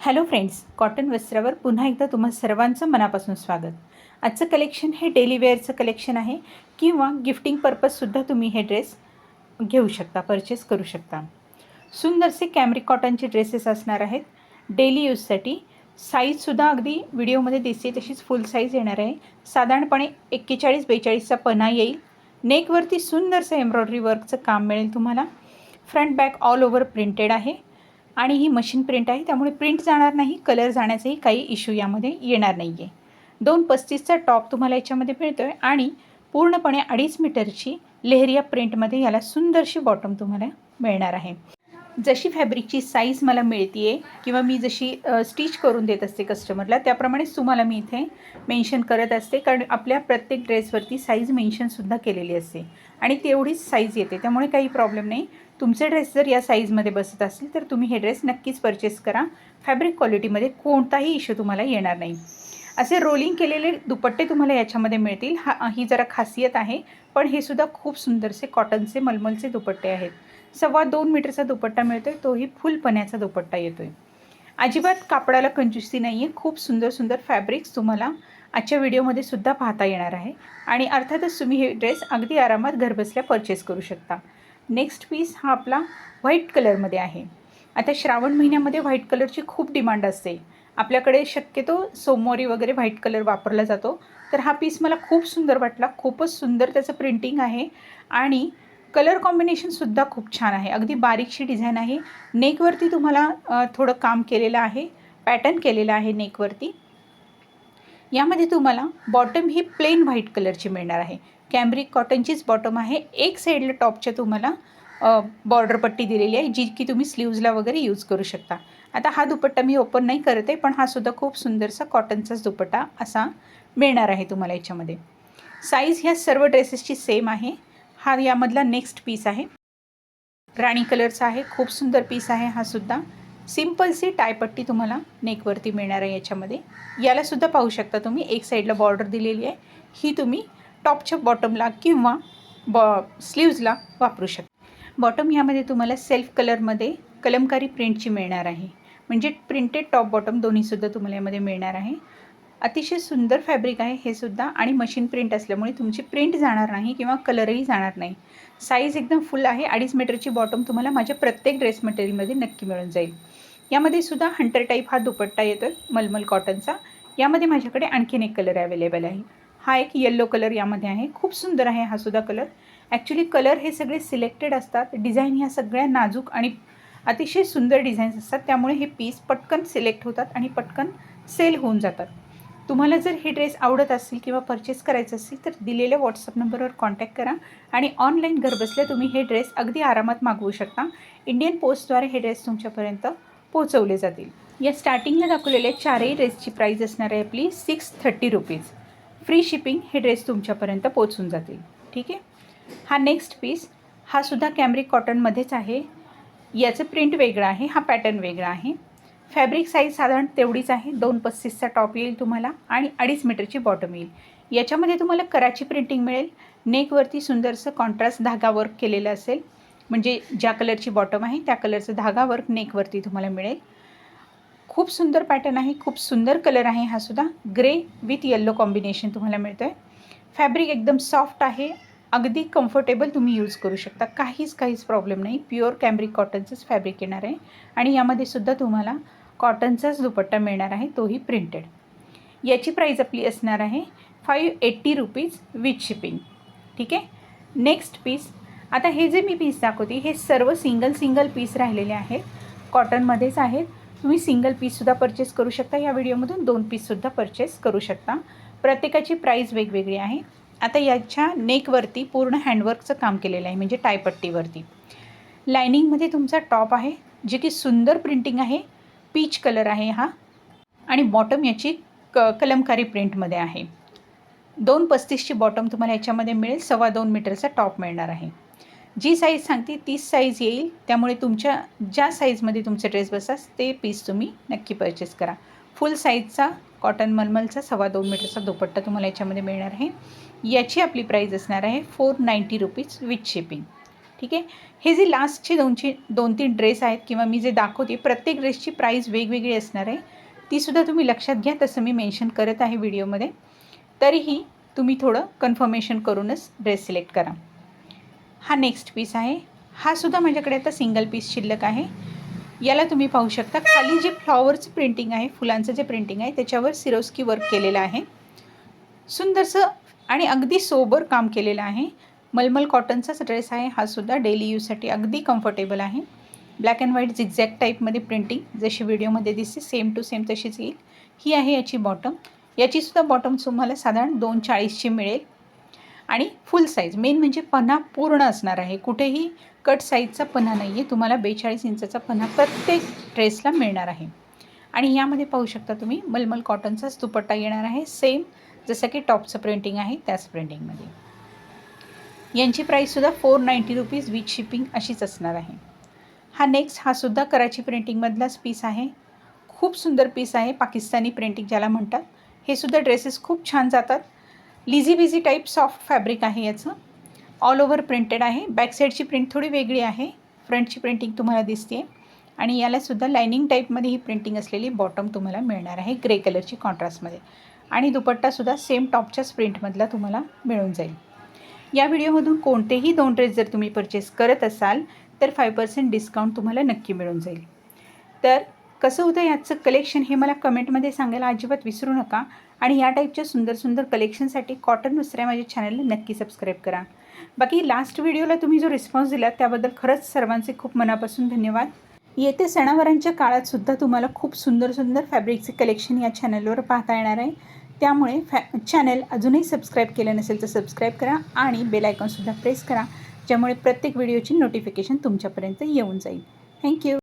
Hello friends, cotton वस्त्रावर पुन्हा एकदा तुम्हा सर्वांचं मनापासून स्वागत. आजचं कलेक्शन हे डेली वेअरचं कलेक्शन आहे किंवा गिफ्टिंग पर्पजसुद्धा तुम्ही हे ड्रेस घेऊ शकता, परचेस करू शकता. सुंदरसे कॅम्रिक कॉटनचे ड्रेसेस असणार आहेत डेली यूजसाठी. साईजसुद्धा अगदी व्हिडिओमध्ये दिसते तशीच फुल साईज येणार आहे. साधारणपणे 41-42चा पणा येईल. नेकवरती सुंदरसं एम्ब्रॉयडरी वर्कचं काम मिळेल तुम्हाला. Front back all over printed आहे आणि ही मशीन प्रिंट आहे, त्यामुळे प्रिंट जाणार नाही, कलर जाण्याचाही काही इश्यू यामध्ये येणार नाही आहे. 235चा टॉप तुम्हाला याच्यामध्ये मिळतो आहे आणि पूर्णपणे 2.5 मीटरची लेहरिया प्रिंटमध्ये याला सुंदरशी बॉटम तुम्हाला मिळणार आहे. जशी फॅब्रिकची साईज मला मिळते आहे किंवा मी जशी स्टिच करून देत असते कस्टमरला, त्याप्रमाणेच तुम्हाला मी इथे मेन्शन करत असते, कारण आपल्या प्रत्येक ड्रेसवरती साईज मेन्शनसुद्धा केलेली असते आणि तेवढीच साईज येते, त्यामुळे काही प्रॉब्लेम नाही. तुमचे ड्रेस जर या साईजमध्ये बसत असतील तर तुम्ही हे ड्रेस नक्कीच परचेस करा. फॅब्रिक क्वालिटीमध्ये कोणताही इश्यू तुम्हाला येणार नाही. असे रोलिंग केलेले दुपट्टे तुम्हाला याच्यामध्ये मिळतील. ही जरा खासियत आहे, पण हे सुद्धा खूप सुंदरसे कॉटनचे मलमलचे दुपट्टे आहेत. 2.25 मीटरचा दुपट्टा मिळतो आहे, तोही फुल पण्याचा दुपट्टा येतो आहे. अजिबात कापडाला कंजूसी नाही आहे. खूप सुंदर सुंदर फॅब्रिक्स तुम्हाला आजच्या व्हिडिओमध्ये सुद्धा पाहता येणार आहे आणि अर्थातच तुम्ही हे ड्रेस अगदी आरामात घरबसल्या परचेस करू शकता. नेक्स्ट पीस हा आपला व्हाईट कलरमध्ये आहे. आता श्रावण महिन्यामध्ये व्हाईट कलरची खूप डिमांड असते. आपल्याकडे शक्यतो सोमवारी वगैरे व्हाईट कलर वापरला जातो. तर हा पीस मला खूप सुंदर वाटला. खूपच सुंदर त्याचं प्रिंटिंग आहे आणि कलर कॉम्बिनेशनसुद्धा खूप छान आहे. अगदी बारीकशी डिझाईन आहे. नेकवरती तुम्हाला थोडं काम केलेलं आहे, पॅटर्न केलेलं आहे नेकवरती. यामध्ये तुम्हाला बॉटम ही प्लेन व्हाईट कलरची मिळणार आहे. कॅम्रिक कॉटनचीच बॉटम आहे. एक साईडला टॉपच्या तुम्हाला बॉर्डर पट्टी दिलेली आहे, जी की तुम्ही स्लीव्जला वगैरे यूज करू शकता. आता हा दुपट्टा मी ओपन नाही करते, पण हा सुद्धा खूप सुंदरसा कॉटनचाच दुपट्टा असा मिळणार आहे तुम्हाला याच्यामध्ये. साईज ह्या सर्व ड्रेसेसची सेम आहे. हा यामधला नेक्स्ट पीस आहे, राणी कलरचा आहे. खूप सुंदर पीस आहे हा सुद्धा. सिम्पलसी टायपट्टी तुम्हाला नेकवरती मिळणार आहे याच्यामध्ये. यालासुद्धा पाहू शकता तुम्ही, एक साईडला बॉर्डर दिलेली आहे. ही तुम्ही टॉपच्या बॉटमला किंवा स्लीव्जला वापरू शकता. बॉटम ह्यामध्ये तुम्हाला सेल्फ कलरमध्ये कलमकारी प्रिंटची मिळणार आहे, म्हणजे प्रिंटेड टॉप बॉटम दोन्हीसुद्धा तुम्हाला यामध्ये मिळणार आहे. अतिशय सुंदर फॅब्रिक आहे हे सुद्धा आणि मशीन प्रिंट असल्यामुळे तुमची प्रिंट जाणार नाही किंवा कलरही जाणार नाही. साईज एकदम फुल आहे. 2.5 मीटरची बॉटम तुम्हाला माझ्या प्रत्येक ड्रेस मटेरियलमध्ये नक्की मिळून जाईल. यामध्ये सुद्धा हंटर टाईप हा दुपट्टा येतो आहे मलमल कॉटनचा. यामध्ये माझ्याकडे आणखीन एक कलर अवेलेबल आहे. हा एक येल्लो कलर यामध्ये आहे. खूप सुंदर आहे हा सुद्धा कलर. ॲक्च्युली कलर हे सगळे सिलेक्टेड असतात. डिझाईन ह्या सगळ्या नाजूक आणि अतिशय सुंदर डिझाईन्स असतात, त्यामुळे हे पीस पटकन सिलेक्ट होतात आणि पटकन सेल होऊन जातात. तुम्हाला जर हे ड्रेस आवडत असतील किंवा परचेस करायचं असेल तर दिलेल्या व्हॉट्सअप नंबरवर कॉन्टॅक्ट करा आणि ऑनलाईन घरबसल्या तुम्ही हे ड्रेस अगदी आरामात मागवू शकता. इंडियन पोस्टद्वारे हे ड्रेस तुमच्यापर्यंत पोहोचवले जातील. या स्टार्टिंगला दाखवलेल्या चारही ड्रेसची प्राईस असणार आहे आपली 630 रुपीज. फ्री शिपिंग हे ड्रेस तुमच्यापर्यंत पोहोचून जातील. ठीक आहे. हा नेक्स्ट पीस हा सुद्धा कॅम्रिक कॉटनमध्येच आहे. याचं प्रिंट वेगळं आहे, हा पॅटर्न वेगळा आहे. फॅब्रिक साईज साधारण तेवढीच आहे. 2.35चा टॉप येईल तुम्हाला आणि 2.5 मीटरची बॉटम येईल. याच्यामध्ये तुम्हाला कराची प्रिंटिंग मिळेल. नेकवरती सुंदरसं कॉन्ट्रास्ट धागा वर्क केलेलं असेल, म्हणजे ज्या कलरची बॉटम आहे त्या कलरचं धागा वर्क नेकवरती तुम्हाला मिळेल. खूप सुंदर पॅटर्न आहे, खूप सुंदर कलर आहे हा सुद्धा. ग्रे विथ येल्लो कॉम्बिनेशन तुम्हाला मिळतं आहे. फॅब्रिक एकदम सॉफ्ट आहे, अगदी कम्फर्टेबल तुम्ही यूज करू शकता. काहीच प्रॉब्लेम नाही. प्युअर कॅम्रिक कॉटनचंच फॅब्रिक येणार आहे आणि यामध्ये सुद्धा तुम्हाला कॉटनचाच दुपट्टा मिळणार आहे, तोही प्रिंटेड. याची प्राईस आपली असणार आहे 580 रुपीज विथ शिपिंग. ठीक आहे. नेक्स्ट पीस, आता हे जे मी पीस दाखवते हे सर्व सिंगल पीस राहिलेले आहेत, कॉटनमध्येच आहेत. तुम्ही सिंगल पीससुद्धा परचेस करू शकता. या व्हिडिओमधून 2 पीससुद्धा परचेस करू शकता. प्रत्येकाची प्राईस वेगवेगळी आहे. आता याच्या नेकवरती पूर्ण हँडवर्कचं काम केलेलं आहे, म्हणजे टायपट्टीवरती. लायनिंगमध्ये तुमचा टॉप आहे, जे की सुंदर प्रिंटिंग आहे. पीच कलर आहे हा आणि बॉटम याची कलमकारी प्रिंटमध्ये आहे. 2.35ची बॉटम तुम्हाला याच्यामध्ये मिळेल. 2.25 मीटरचा टॉप मिळणार आहे. जी साईज सांगते तीच साईज येईल, त्यामुळे तुमच्या ज्या साईजमध्ये तुमचे ड्रेस बसतात ते पीस तुम्ही नक्की परचेस करा. फुल साईजचा कॉटन मलमलचा 2.25 मीटरचा दुपट्टा तुम्हाला याच्यामध्ये मिळणार आहे. याची आपली प्राईस असणार आहे 490 रुपीज विथ शिपिंग. ठीक आहे. हे जे लास्टचे 2-3 ड्रेस आहेत किंवा मी जे दाखवते प्रत्येक ड्रेसची प्राईस वेगवेगळी असणार आहे, तीसुद्धा तुम्ही लक्षात घ्या. तसं मी मेन्शन करत आहे व्हिडिओमध्ये. तरीही तुम्ही थोडं कन्फर्मेशन करूनच ड्रेस सिलेक्ट करा. हा नेक्स्ट पीस आहे. हा सुद्धा माझ्याकडे आता सिंगल पीस शिल्लक आहे. याला तुम्ही पाहू शकता खाली जे फ्लॉवरचं प्रिंटिंग आहे, फुलांचं जे प्रिंटिंग आहे त्याच्यावर सिरोस्की वर्क केलेलं आहे. सुंदरसं आणि अगदी सोबर काम केलेलं आहे. मलमल कॉटनचाच ड्रेस आहे हा सुद्धा. डेली यूजसाठी अगदी कम्फर्टेबल आहे. ब्लॅक अँड व्हाईट झिगझॅग टाईपमध्ये प्रिंटिंग जशी व्हिडिओमध्ये दिसते सेम टू सेम तशीच येईल. ही आहे याची बॉटम. याचीसुद्धा बॉटम तुम्हाला साधारण 240ची मिळेल आणि फुल साईज. मेन म्हणजे पन्हा पूर्ण असणार आहे. कुठेही कट साईजचा पन्हा नाही आहे. तुम्हाला 42 इंचाचा पन्हा प्रत्येक ड्रेसला मिळणार आहे. आणि यामध्ये पाहू शकता तुम्ही मलमल कॉटनचाच दुपट्टा येणार आहे. सेम जसं की टॉपचं प्रिंटिंग आहे त्याच प्रिंटिंगमध्ये. यांची प्राईससुद्धा 490 रुपीज विथ शिपिंग अशीच असणार आहे. हा नेक्स्ट हा सुद्धा कराची प्रिंटिंगमधलाच पीस आहे. खूप सुंदर पीस आहे. पाकिस्तानी प्रिंटिंग ज्याला म्हणतात. हे सुद्धा ड्रेसेस खूप छान जातात. लिझी बिझी टाईप सॉफ्ट फॅब्रिक आहे याचं. ऑल ओव्हर प्रिंटेड आहे. बॅक साईडची प्रिंट थोडी वेगळी आहे. फ्रंटची प्रिंटिंग तुम्हाला दिसते आणि यालासुद्धा लायनिंग टाईपमध्ये ही प्रिंटिंग असलेली बॉटम तुम्हाला मिळणार आहे ग्रे कलरची कॉन्ट्रास्टमध्ये. आणि दुपट्टासुद्धा सेम टॉपच्याच प्रिंटमधला तुम्हाला मिळून जाईल. या व्हिडिओमधून कोणतेही 2 ड्रेस जर तुम्ही परचेस करत असाल तर 5% डिस्काउंट तुम्हाला नक्की मिळून जाईल. तर कसं होतं याचं कलेक्शन हे मला कमेंटमध्ये सांगायला अजिबात विसरू नका. आणि या टाईपच्या सुंदर सुंदर कलेक्शनसाठी कॉटन वस्त्रे माझ्या चॅनलला नक्की सबस्क्राईब करा. बाकी लास्ट व्हिडिओला तुम्ही जो रिस्पॉन्स दिला त्याबद्दल खरंच सर्वांचे खूप मनापासून धन्यवाद. येते सणावारांच्या काळातसुद्धा तुम्हाला खूप सुंदर सुंदर फॅब्रिकचे कलेक्शन या चॅनलवर पाहता येणार आहे. त्यामुळे चॅनल अजूनही सबस्क्राईब केलं नसेल तर सबस्क्राईब करा आणि बेल आयकॉनसुद्धा प्रेस करा, ज्यामुळे प्रत्येक व्हिडिओची नोटिफिकेशन तुमच्यापर्यंत येऊन जाईल. थँक्यू.